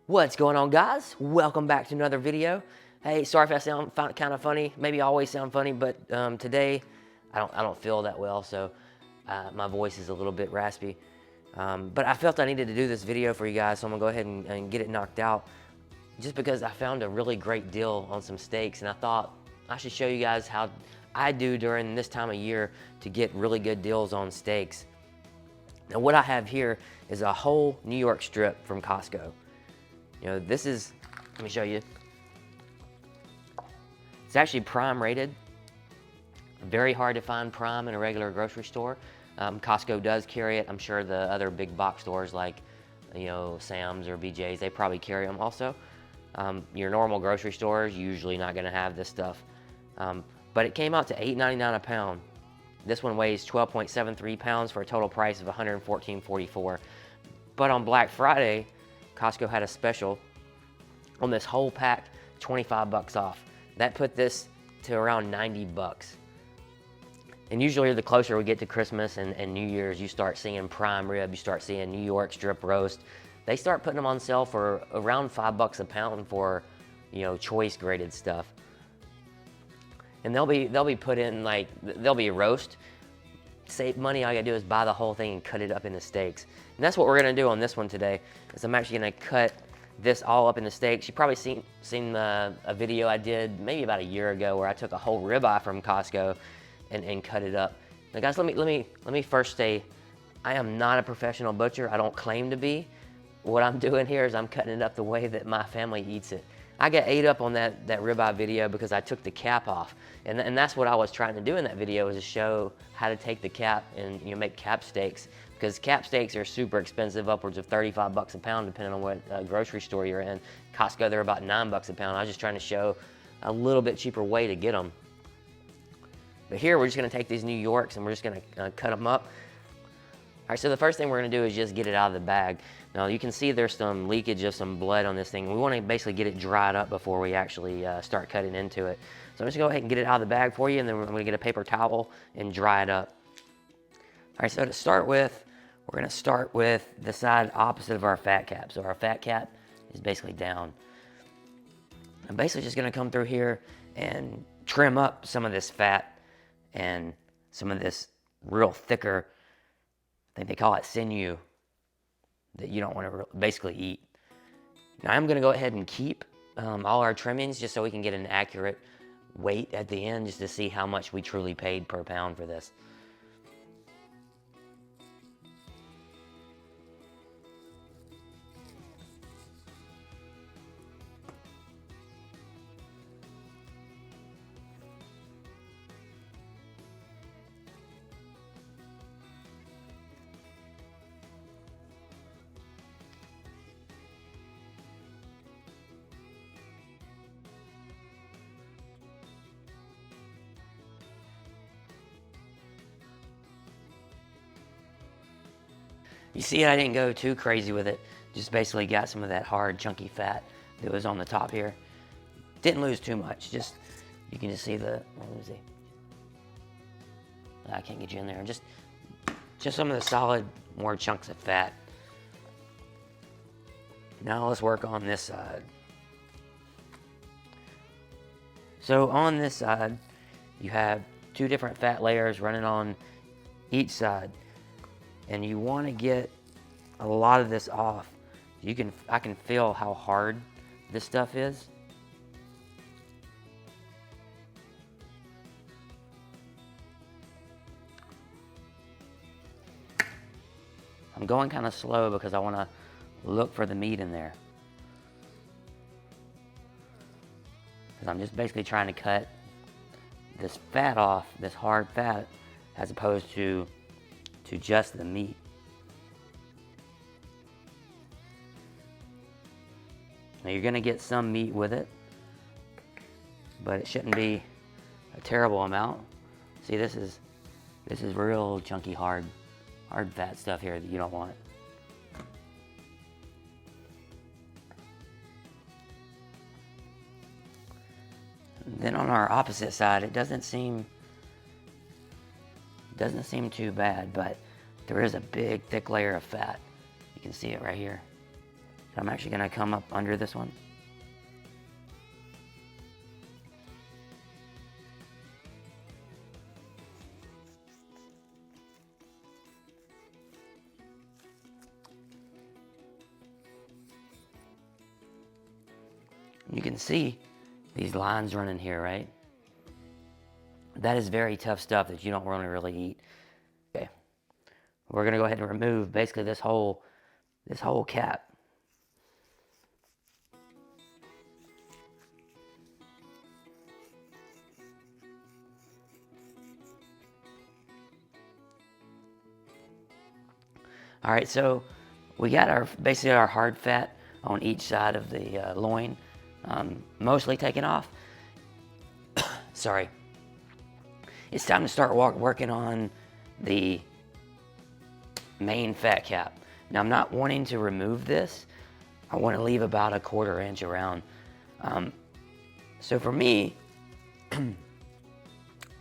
What's going on, guys? Welcome back to another video. Hey, sorry if I sound kind of funny. Maybe I always sound funny, but today I don't feel that well, so my voice is a little bit raspy. But I felt I needed to do this video for you guys, so I'm gonna go ahead and get it knocked out. Just because I found a really great deal on some steaks, and I thought I should show you guys how I do during this time of year to get really good deals on steaks. Now, what I have here is a whole New York strip from Costco. You know, this is, let me show you. It's actually prime rated. Very hard to find prime in a regular grocery store. Costco does carry it. I'm sure the other big box stores like, you know, Sam's or BJ's, they probably carry them also. Your normal grocery stores usually not gonna have this stuff. But it came out to $8.99 a pound. This one weighs 12.73 pounds for a total price of $114.44. But on Black Friday, Costco had a special on this whole pack, 25 bucks off. That put this to around 90 bucks. And usually the closer we get to Christmas and New Year's, you start seeing prime rib, you start seeing New York strip roast. They start putting them on sale for around 5 bucks a pound for, you know, choice graded stuff. And they'll be put in, like, they'll be a roast. Save money, all you gotta do is buy the whole thing and cut it up into steaks. And that's what we're gonna do on this one today, is I'm actually gonna cut this all up into steaks. You've probably seen a video I did maybe about a year ago where I took a whole ribeye from Costco and cut it up. Now guys, let me first say, I am not a professional butcher. I don't claim to be. What I'm doing here is I'm cutting it up the way that my family eats it. I got ate up on that ribeye video because I took the cap off. And that's what I was trying to do in that video, is to show how to take the cap and, you know, make cap steaks. Because cap steaks are super expensive, upwards of 35 bucks a pound, depending on what grocery store you're in. Costco, they're about 9 bucks a pound. I was just trying to show a little bit cheaper way to get them. But here, we're just gonna take these New Yorks and we're just gonna cut them up. All right, so the first thing we're gonna do is just get it out of the bag. Now you can see there's some leakage of some blood on this thing. We wanna basically get it dried up before we actually start cutting into it. So I'm just gonna go ahead and get it out of the bag for you, and then we're gonna get a paper towel and dry it up. All right, so to start with, we're gonna start with the side opposite of our fat cap. So our fat cap is basically down. I'm basically just gonna come through here and trim up some of this fat and some of this real thicker, I think they call it sinew, that you don't want to basically eat. Now I'm going to go ahead and keep all our trimmings just so we can get an accurate weight at the end, just to see how much we truly paid per pound for this. You see, I didn't go too crazy with it. Just basically got some of that hard, chunky fat that was on the top here. Didn't lose too much. Just, you can just see the, let me see. I can't get you in there. Just some of the solid, more chunks of fat. Now let's work on this side. So on this side, you have 2 different fat layers running on each side. And you want to get a lot of this off. I can feel how hard this stuff is. I'm going kind of slow because I want to look for the meat in there. Because I'm just basically trying to cut this fat off, this hard fat, as opposed to just the meat. Now you're gonna get some meat with it, but it shouldn't be a terrible amount. See, this is real chunky, hard fat stuff here that you don't want. And then on our opposite side, it doesn't seem too bad, but there is a big thick layer of fat. You can see it right here. So I'm actually gonna come up under this one. You can see these lines running here, right? That is very tough stuff that you don't really eat. Okay, we're gonna go ahead and remove basically this whole cap. All right, so we got basically our hard fat on each side of the loin, mostly taken off. Sorry. It's time to start working on the main fat cap. Now I'm not wanting to remove this. I want to leave about a 1/4 inch around. So for me,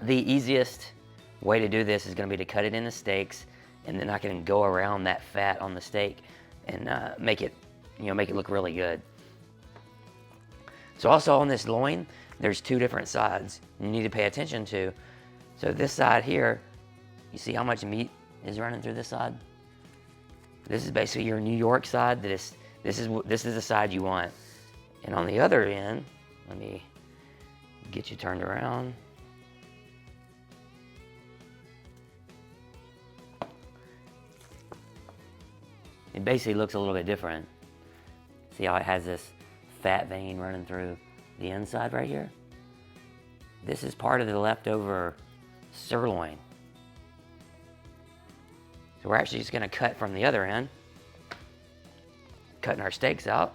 the easiest way to do this is going to be to cut it into steaks, and then I can go around that fat on the steak and make it look really good. So also on this loin, there's 2 different sides you need to pay attention to. So this side here, you see how much meat is running through this side? This is basically your New York side. This is the side you want. And on the other end, let me get you turned around. It basically looks a little bit different. See how it has this fat vein running through the inside right here? This is part of the leftover sirloin. So we're actually just gonna cut from the other end, cutting our steaks out.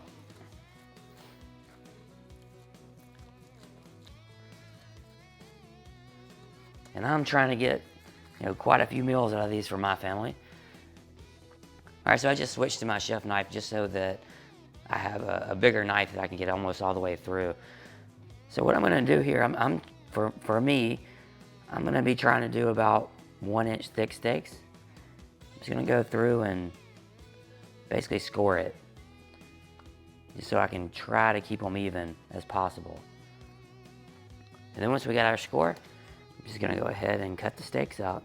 And I'm trying to get, quite a few meals out of these for my family. All right, so I just switched to my chef knife just so that I have a bigger knife that I can get almost all the way through. So what I'm gonna do here, for me, I'm gonna be trying to do about 1-inch thick steaks. I'm just gonna go through and basically score it, just so I can try to keep them even as possible. And then once we got our score, I'm just gonna go ahead and cut the steaks out.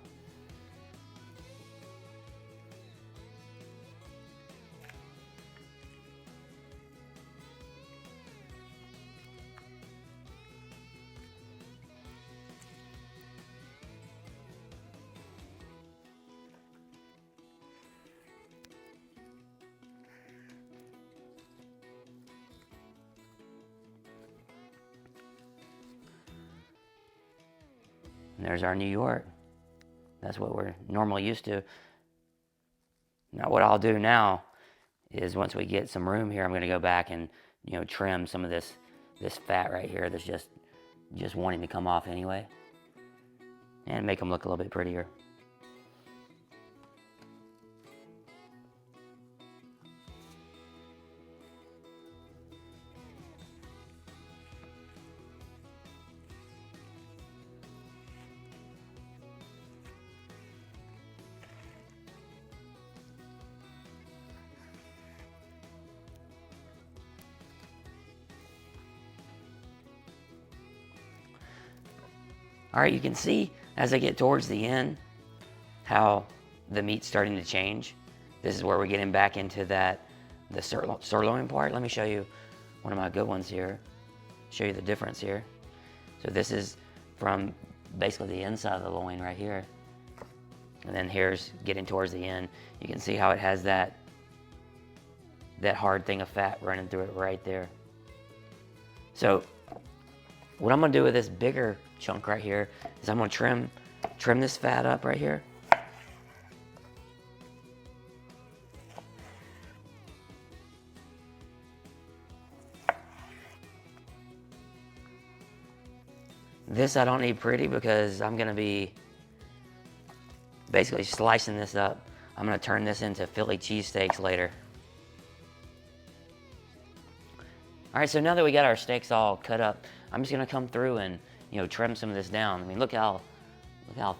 And there's our New York. That's what we're normally used to. Now what I'll do now is once we get some room here, I'm gonna go back and trim some of this fat right here that's just wanting to come off anyway, and make them look a little bit prettier. All right, you can see as I get towards the end how the meat's starting to change. This is where we're getting back into the sirloin part. Let me show you one of my good ones here. Show you the difference here. So this is from basically the inside of the loin right here. And then here's getting towards the end. You can see how it has that hard thing of fat running through it right there. So what I'm gonna do with this bigger chunk right here is I'm gonna trim this fat up right here. This I don't need pretty because I'm gonna be basically slicing this up. I'm gonna turn this into Philly cheesesteaks later. All right, so now that we got our steaks all cut up, I'm just gonna come through and trim some of this down. I mean, look how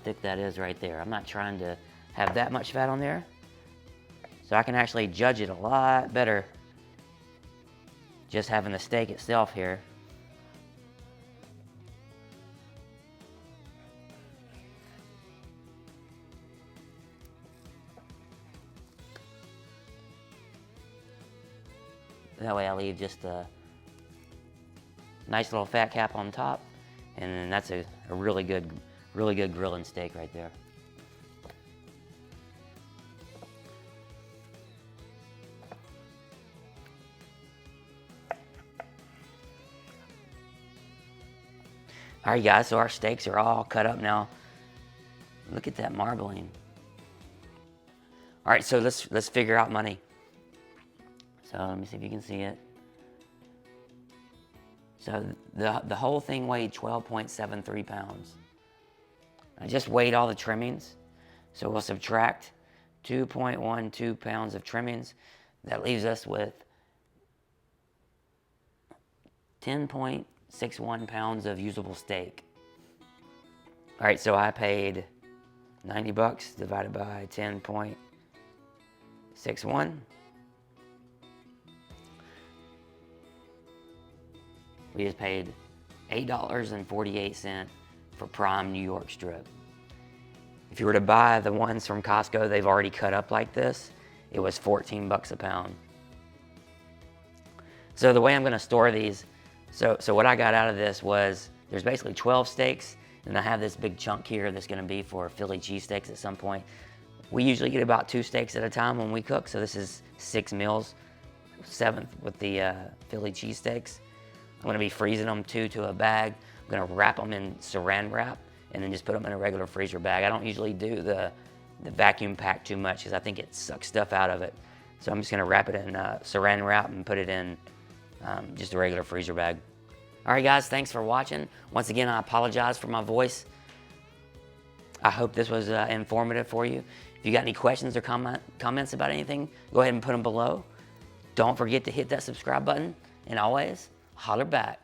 thick that is right there. I'm not trying to have that much fat on there, so I can actually judge it a lot better just having the steak itself here. That way I leave just a nice little fat cap on top, and then that's a really good grilling steak right there. All right, guys, so our steaks are all cut up now. Look at that marbling. All right, so let's figure out money. So let me see if you can see it. So the whole thing weighed 12.73 pounds. I just weighed all the trimmings. So we'll subtract 2.12 pounds of trimmings. That leaves us with 10.61 pounds of usable steak. All right, so I paid 90 bucks divided by 10.61. We just paid $8.48 for prime New York strip. If you were to buy the ones from Costco, they've already cut up like this, it was 14 bucks a pound. So the way I'm gonna store these, so what I got out of this was, there's basically 12 steaks, and I have this big chunk here that's gonna be for Philly cheesesteaks at some point. We usually get about 2 steaks at a time when we cook, so this is 6 meals, 7th with the Philly cheesesteaks. I'm gonna be freezing them to a bag. I'm gonna wrap them in saran wrap and then just put them in a regular freezer bag. I don't usually do the vacuum pack too much because I think it sucks stuff out of it. So I'm just gonna wrap it in saran wrap and put it in just a regular freezer bag. All right, guys, thanks for watching. Once again, I apologize for my voice. I hope this was informative for you. If you got any questions or comments about anything, go ahead and put them below. Don't forget to hit that subscribe button, and always holler back.